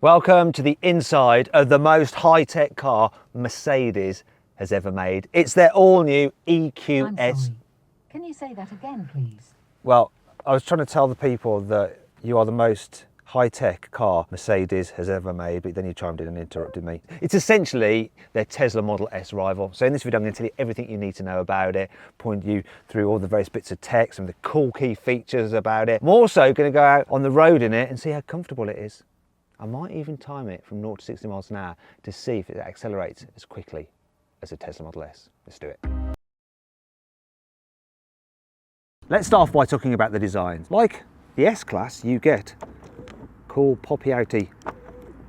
Welcome to the inside of the most high-tech car Mercedes has ever made. It's their all-new EQS. I'm sorry. Can you say that again, please? Well, I was trying to tell the people that you are the most high-tech car Mercedes has ever made, but then you chimed in and interrupted me. It's essentially their Tesla Model S rival. So in this video, I'm going to tell you everything you need to know about it, point you through all the various bits of tech, some of the cool key features about it. I'm also going to go out on the road in it and see how comfortable it is. I might even time it from 0 to 60 miles an hour to see if it accelerates as quickly as a Tesla Model S. Let's do it. Let's start off by talking about the designs. Like the S-Class, you get cool poppy-outy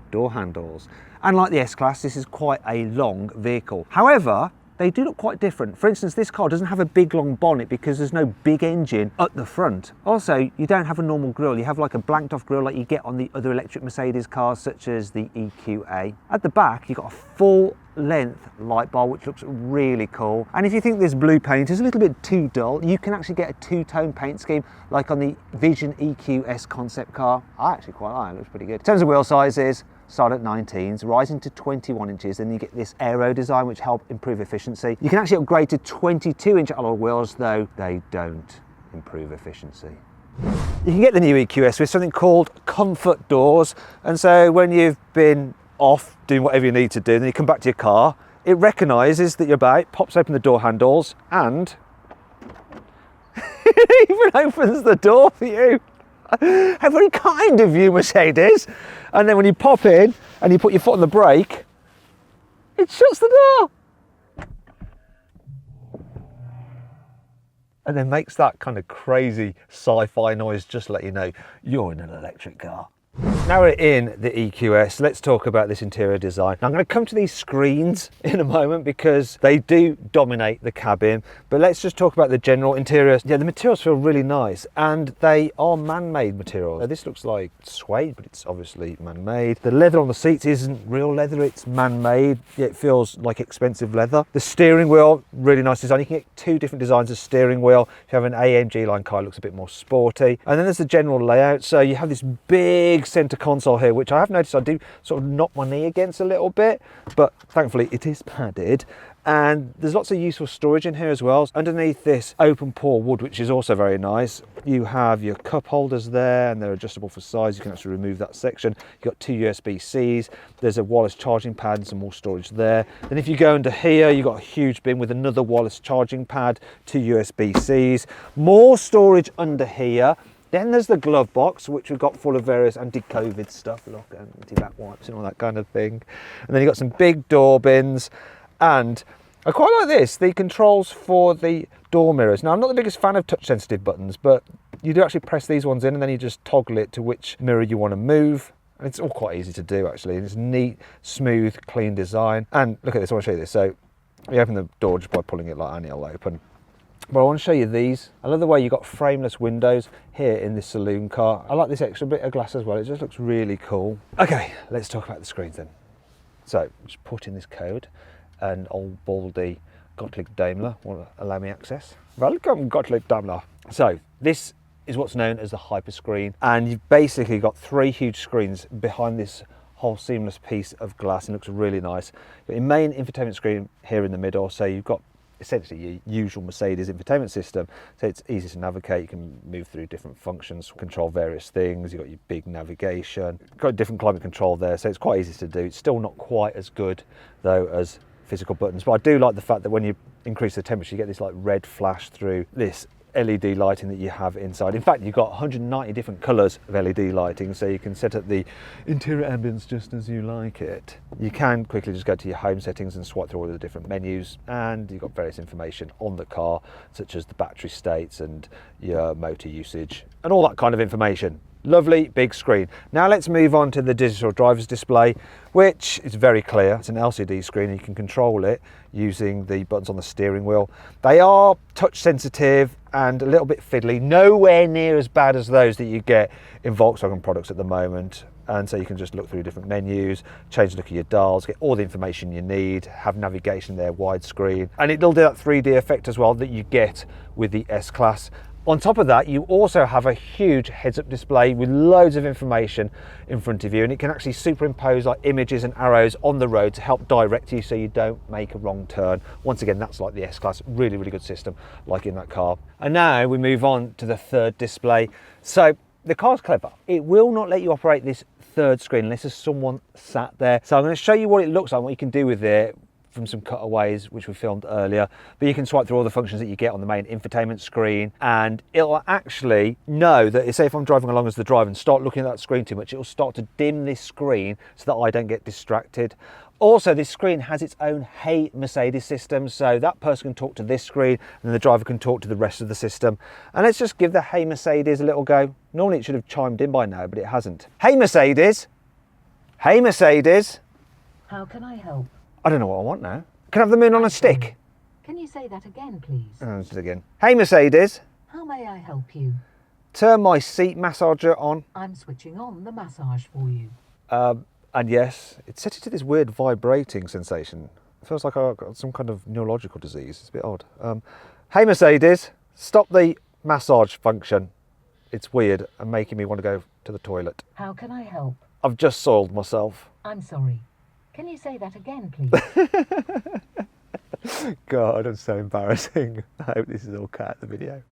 door handles. And like the S-Class, this is quite a long vehicle. However, they do look quite different. For instance, this car doesn't have a big long bonnet because there's no big engine at the front. Also, you don't have a normal grille. You have like a blanked off grille like you get on the other electric Mercedes cars such as the EQA. At the back, you've got a full length light bar which looks really cool. And if you think this blue paint is a little bit too dull, you can actually get a two-tone paint scheme like on the Vision EQS concept car. I actually quite like it, looks pretty good. In terms of wheel sizes, start at 19s, rising to 21 inches, then you get this aero design which help improve efficiency. You can actually upgrade to 22-inch alloy wheels, though they don't improve efficiency. You can get the new EQS with something called comfort doors, and so when you've been off doing whatever you need to do, then you come back to your car, it recognises that you're about, pops open the door handles, and it even opens the door for you. How very kind of you, Mercedes. And then when you pop in and you put your foot on the brake, it shuts the door. And then makes that kind of crazy sci-fi noise just to let you know you're in an electric car. Now we're in the EQS, let's talk about this interior design. Now I'm going to come to these screens in a moment because they do dominate the cabin, but let's just talk about the general interior. Yeah, the materials feel really nice and they are man-made materials. Now, this looks like suede, but it's obviously man-made. The leather on the seats isn't real leather, it's man-made. Yeah, it feels like expensive leather. The steering wheel, really nice design. You can get two different designs of steering wheel. If you have an AMG line car, it looks a bit more sporty. And then there's the general layout. So you have this big center console here, which I have noticed I do sort of knock my knee against a little bit, but thankfully it is padded. And there's lots of useful storage in here as well. Underneath this open pore wood, which is also very nice, you have your cup holders there and they're adjustable for size. You can actually remove that section. You've got two USB-Cs. There's a wireless charging pad and some more storage there. Then if you go under here, you've got a huge bin with another wireless charging pad, two USB-Cs, more storage under here. Then there's the glove box, which we've got full of various anti-COVID stuff, look, anti-back wipes and all that kind of thing. And then you've got some big door bins. And I quite like this, the controls for the door mirrors. Now, I'm not the biggest fan of touch-sensitive buttons, but you do actually press these ones in and then you just toggle it to which mirror you want to move. And it's all quite easy to do, actually. It's neat, smooth, clean design. And look at this, I want to show you this. So you open the door just by pulling it like that and it'll open. But I want to show you these. I love the way you've got frameless windows here in this saloon car. I like this extra bit of glass as well. It just looks really cool. Okay, let's talk about the screens then. So just put in this code and old baldy Gottlieb Daimler will allow me access. Welcome, Gottlieb Daimler. So this is what's known as the hyperscreen, and you've basically got three huge screens behind this whole seamless piece of glass, and it looks really nice. Your main infotainment screen here in the middle, so you've got essentially your usual Mercedes infotainment system, so it's easy to navigate. You can move through different functions, control various things. You've got your big navigation, got different climate control there, so it's quite easy to do. It's still not quite as good though as physical buttons, but I do like the fact that when you increase the temperature you get this like red flash through this LED lighting that you have inside. In fact, you've got 190 different colours of LED lighting, so you can set up the interior ambience just as you like it. You can quickly just go to your home settings and swipe through all of the different menus, and you've got various information on the car, such as the battery states and your motor usage and all that kind of information. Lovely big screen. Now let's move on to the digital driver's display, which is very clear. It's an LCD screen and you can control it using the buttons on the steering wheel. They are touch sensitive and a little bit fiddly, nowhere near as bad as those that you get in Volkswagen products at the moment. And so you can just look through different menus, change the look of your dials, get all the information you need, have navigation there, widescreen, and it'll do that 3D effect as well that you get with the S-Class. On top of that, you also have a huge heads-up display with loads of information in front of you, and it can actually superimpose like images and arrows on the road to help direct you so you don't make a wrong turn. Once again, that's like the S-Class, really, really good system, like in that car. And now we move on to the third display. So the car's clever. It will not let you operate this third screen unless there's someone sat there. So I'm going to show you what it looks like, what you can do with it from some cutaways which we filmed earlier, but you can swipe through all the functions that you get on the main infotainment screen, and it'll actually know that, say if I'm driving along as the driver and start looking at that screen too much, it'll start to dim this screen so that I don't get distracted. Also, this screen has its own Hey Mercedes system, so that person can talk to this screen and then the driver can talk to the rest of the system. And let's just give the Hey Mercedes a little go. Normally it should have chimed in by now, but it hasn't. Hey Mercedes! Hey Mercedes! How can I help? I don't know what I want now. Can I have the moon on a stick? Can you say that again, please? Just again. Hey Mercedes, How may I help you? turn my seat massager on. I'm switching on the massage for you. And yes, it's set it to this weird vibrating sensation. It feels like I've got some kind of neurological disease. It's a bit odd. Hey Mercedes, stop the massage function. It's weird and making me want to go to the toilet. How can I help? I've just soiled myself. I'm sorry. Can you say that again, please? God, I'm so embarrassing. I hope this is all cut out the video.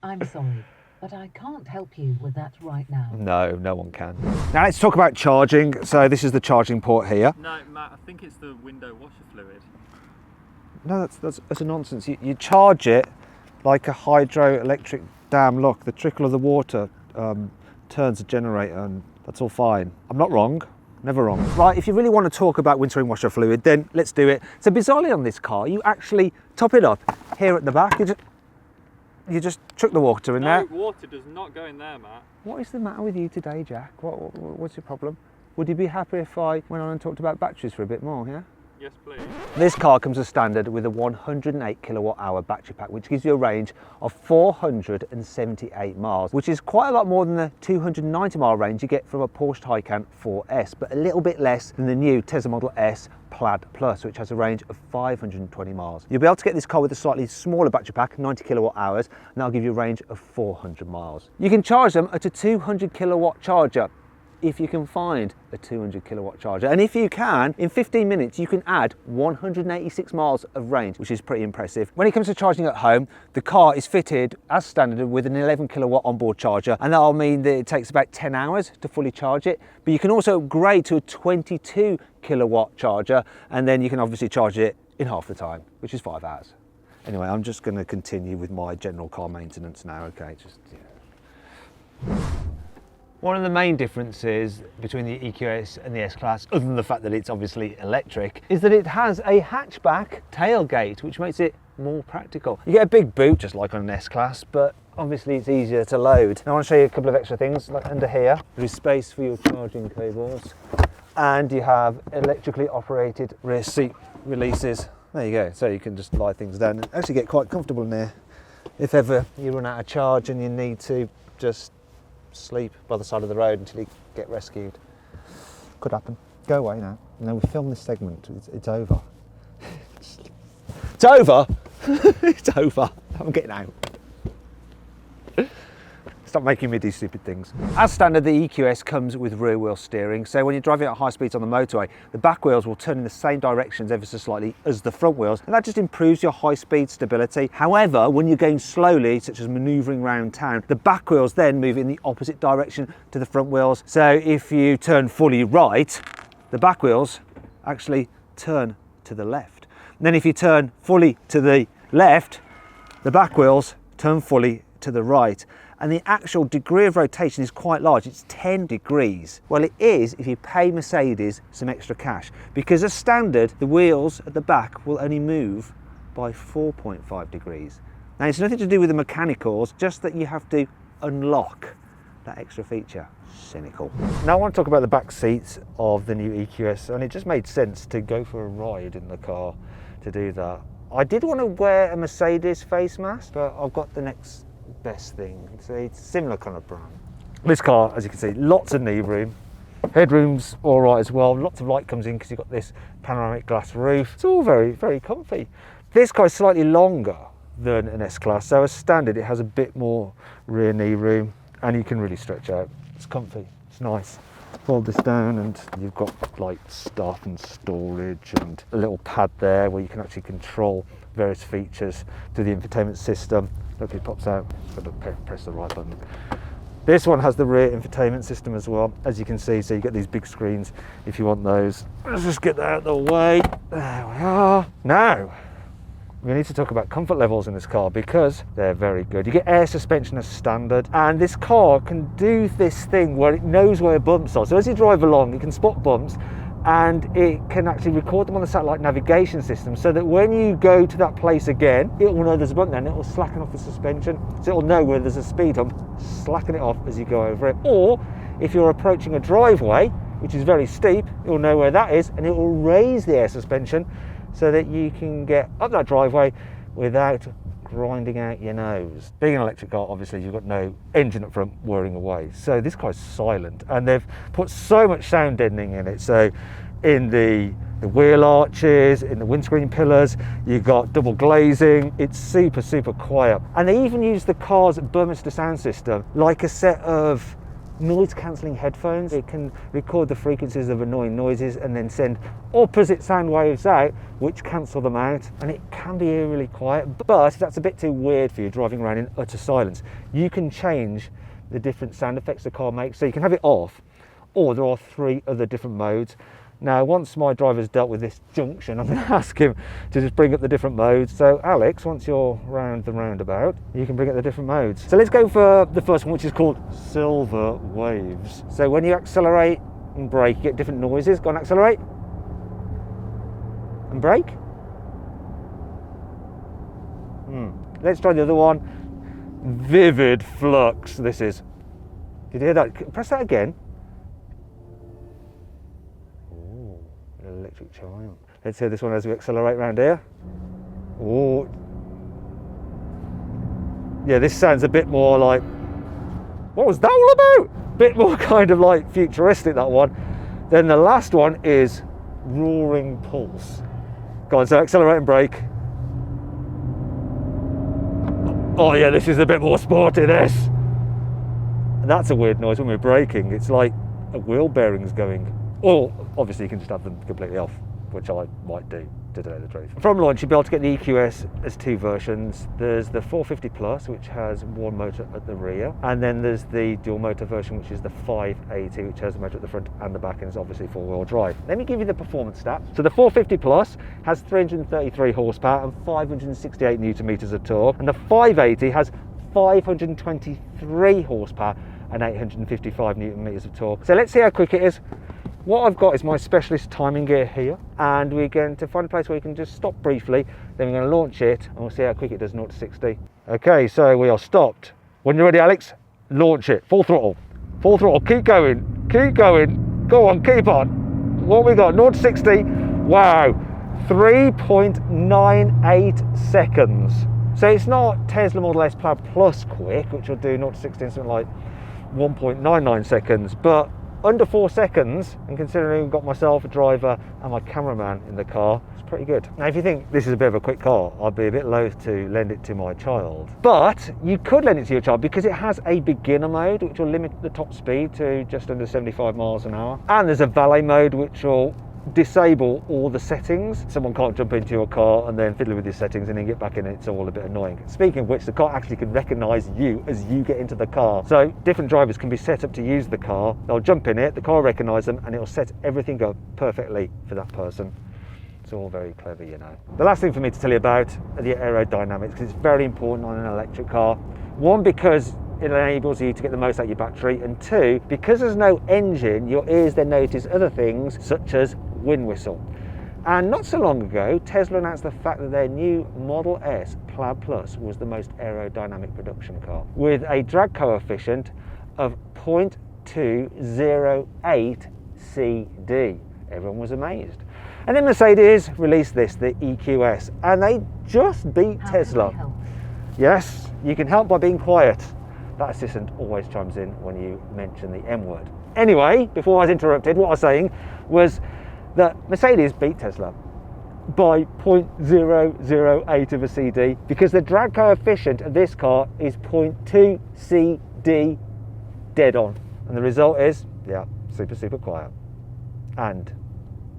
I'm sorry, but I can't help you with that right now. No, no one can. Now let's talk about charging. So this is the charging port here. No, Matt, I think it's the window washer fluid. No, that's a nonsense. You charge it like a hydroelectric dam. Look, the trickle of the water turns a generator, and that's all fine. I'm not wrong. Never wrong. Right, if you really want to talk about windscreen washer fluid, then let's do it. So bizarrely on this car, you actually top it up here at the back. You just chuck the water in there. No, water does not go in there, Matt. What is the matter with you today, Jack? What's your problem? Would you be happy if I went on and talked about batteries for a bit more, yeah? Yes, please. This car comes as standard with a 108 kilowatt hour battery pack, which gives you a range of 478 miles, which is quite a lot more than the 290 mile range you get from a Porsche Taycan 4S, but a little bit less than the new Tesla Model S Plaid Plus, which has a range of 520 miles. You'll be able to get this car with a slightly smaller battery pack, 90 kilowatt hours, and that'll give you a range of 400 miles. You can charge them at a 200 kilowatt charger, if you can find a 200 kilowatt charger. And if you can, in 15 minutes, you can add 186 miles of range, which is pretty impressive. When it comes to charging at home, the car is fitted as standard with an 11 kilowatt onboard charger, and that'll mean that it takes about 10 hours to fully charge it. But you can also upgrade to a 22 kilowatt charger, and then you can obviously charge it in half the time, which is 5 hours. Anyway, I'm just gonna continue with my general car maintenance now, okay? One of the main differences between the EQS and the S-Class, other than the fact that it's obviously electric, is that it has a hatchback tailgate, which makes it more practical. You get a big boot, just like on an S-Class, but obviously it's easier to load. Now I want to show you a couple of extra things, like under here, there is space for your charging cables, and you have electrically operated rear seat releases. There you go, so you can just lie things down and actually get quite comfortable in there. If ever you run out of charge and you need to just sleep by the side of the road until you get rescued. Could happen. Go away now. No, we filmed this segment. It's over. It's over? It's over. I'm getting out. Stop making me do stupid things. As standard, the EQS comes with rear wheel steering, so when you're driving at high speeds on the motorway, the back wheels will turn in the same directions ever so slightly as the front wheels, and that just improves your high speed stability. However, when you're going slowly, such as manoeuvring around town, the back wheels then move in the opposite direction to the front wheels. So if you turn fully right, the back wheels actually turn to the left. And then if you turn fully to the left, the back wheels turn fully to the right. And the actual degree of rotation is quite large. It's 10 degrees. Well, it is if you pay Mercedes some extra cash, because as standard, the wheels at the back will only move by 4.5 degrees. Now, it's nothing to do with the mechanicals, just that you have to unlock that extra feature. Cynical. Now I want to talk about the back seats of the new EQS, and it just made sense to go for a ride in the car to do that. I did want to wear a Mercedes face mask, but I've got the next best thing. It's a similar kind of brand. This car, as you can see, lots of knee room. Headroom's all right as well. Lots of light comes in because you've got this panoramic glass roof. It's all very, very comfy. This car is slightly longer than an S-Class. So as standard, it has a bit more rear knee room, and you can really stretch out. It's comfy, it's nice. Fold this down and you've got like stuff and storage and a little pad there where you can actually control various features to the infotainment system. Look, it pops out. Just got to press the right button. This one has the rear infotainment system as well, as you can see. So you get these big screens if you want those. Let's just get that out of the way. There we are. Now, we need to talk about comfort levels in this car because they're very good. You get air suspension as standard, and this car can do this thing where it knows where bumps are. So as you drive along, it can spot bumps, and it can actually record them on the satellite navigation system so that when you go to that place again, it will know there's a bump there and it will slacken off the suspension. So it will know where there's a speed hump, slacken it off as you go over it. Or if you're approaching a driveway, which is very steep, it will know where that is and it will raise the air suspension so that you can get up that driveway without grinding out your nose. Being an electric car, obviously you've got no engine up front whirring away. So this car's silent, and they've put so much sound deadening in it. So in the wheel arches, in the windscreen pillars, you've got double glazing. It's super, super quiet. And they even use the car's Burmester sound system like a set of noise cancelling headphones. It can record the frequencies of annoying noises and then send opposite sound waves out which cancel them out, and it can be eerily quiet. But if that's a bit too weird for you driving around in utter silence, you can change the different sound effects the car makes. So you can have it off, or there are 3 other different modes. Now, once my driver's dealt with this junction, I'm going to ask him to just bring up the different modes. So Alex, once you're round the roundabout, you can bring up the different modes. So let's go for the first one, which is called Silver Waves. So when you accelerate and brake, you get different noises. Go on, accelerate. And brake. Let's try the other one. Vivid Flux, this is. Did you hear that? Press that again. Electric Triumph. Let's hear this one as we accelerate round here. Oh, yeah, this sounds a bit more like, what was that all about? Bit more kind of like futuristic, that one. Then the last one is Roaring Pulse. Go on, so accelerate and brake. Oh yeah, this is a bit more sporty, this. And that's a weird noise when we're braking. It's like a wheel bearing's going. Or obviously you can just have them completely off, which I might do to tell you the truth. From launch, you'll be able to get the EQS as 2 versions. There's the 450 Plus, which has 1 motor at the rear, and then there's the dual motor version, which is the 580, which has a motor at the front and the back, and it's obviously 4-wheel drive. Let me give you the performance stats. So the 450 Plus has 333 horsepower and 568 newton meters of torque, and the 580 has 523 horsepower and 855 newton meters of torque. So let's see how quick it is. What I've got is my specialist timing gear here, and we're going to find a place where you can just stop briefly, then we're going to launch it and we'll see how quick it does 0 to 60. Okay, so we are stopped. When you're ready, Alex, launch it. Full throttle, keep going, go on, keep on. What we got, 0 to 60, wow, 3.98 seconds. So it's not Tesla Model S Plaid Plus quick, which will do 0 to 60 in something like 1.99 seconds, but under 4 seconds, and considering I've got myself, a driver and my cameraman in the car, it's pretty good. Now if you think this is a bit of a quick car, I'd be a bit loath to lend it to my child. But you could lend it to your child because it has a beginner mode which will limit the top speed to just under 75 miles an hour. And there's a valet mode which will disable all the settings. Someone can't jump into your car and then fiddle with your settings and then get back in it. It's all a bit annoying. Speaking of which, the car actually can recognise you as you get into the car. So different drivers can be set up to use the car. They'll jump in it, the car will recognise them, and it'll set everything up perfectly for that person. It's all very clever, you know. The last thing for me to tell you about are the aerodynamics, because it's very important on an electric car. One, because it enables you to get the most out of your battery, and 2, because there's no engine, your ears then notice other things such as wind whistle. And not so long ago, Tesla announced the fact that their new Model S Plaid Plus was the most aerodynamic production car, with a drag coefficient of 0.208 CD. Everyone was amazed. And then Mercedes released this, the EQS, and they just beat Tesla. Yes, you can help by being quiet. That assistant always chimes in when you mention the M word. Anyway, before I was interrupted, what I was saying was that Mercedes beat Tesla. by 0.008 of a CD, because the drag coefficient of this car is 0.2 CD dead on. And the result is, yeah, super quiet and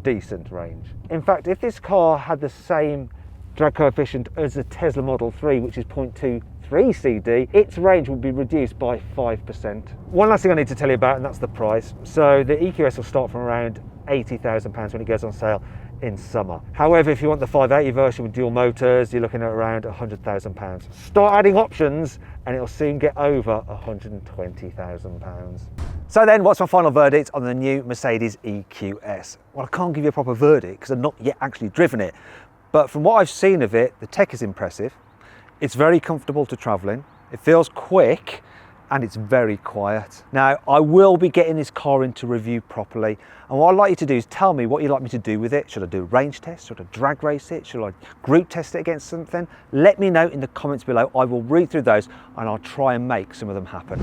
decent range. In fact, if this car had the same drag coefficient as the Tesla Model 3, which is 0.23 CD, its range would be reduced by 5%. One last thing I need to tell you about, and that's the price. So the EQS will start from around £80,000 when it goes on sale in summer. However, if you want the 580 version with dual motors, you're looking at around £100,000. Start adding options and it'll soon get over £120,000. So then, what's my final verdict on the new Mercedes EQS? Well, I can't give you a proper verdict because I've not yet actually driven it. But from what I've seen of it, the tech is impressive. It's very comfortable to travel in. It feels quick and it's very quiet. Now, I will be getting this car into review properly. And what I'd like you to do is tell me what you'd like me to do with it. Should I do a range test? Should I drag race it? Should I group test it against something? Let me know in the comments below. I will read through those and I'll try and make some of them happen.